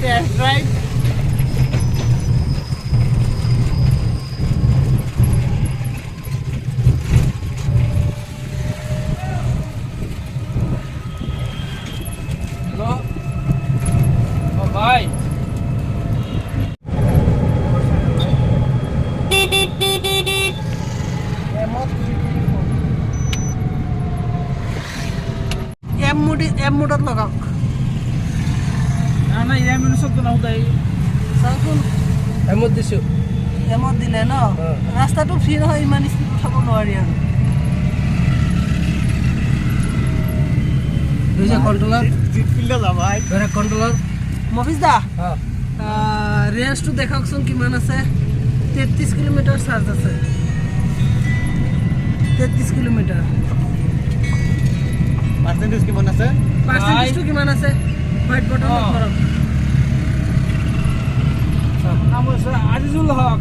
Test drive. ভাই M মোডত লগাওক। না ইয়াৰ মেনু চব নাউদাই চাওকচোন এমত দিছো এমত দিলে ন ৰাস্তাটো ফ্ৰী নহয়, ইমান স্পীড উঠাব নোৱাৰি আৰু। কন্ট্ৰোলাৰ জিতপিলে যা ভাই ধৰে কন্ট্ৰোলাৰ মফিজ দা হ্যাঁ ৰেঞ্জটো দেখাওকচোন কিমান আছে। 33 কিলোমিটাৰ চাৰ্জ আছে, 33 কিলোমিটাৰ। পাৰ্সেন্টেজ কিমান আছে? পাৰ্চেন্টেজটো কিমান আছে হোৱাইট বটনত কৰক। আজিজুল হক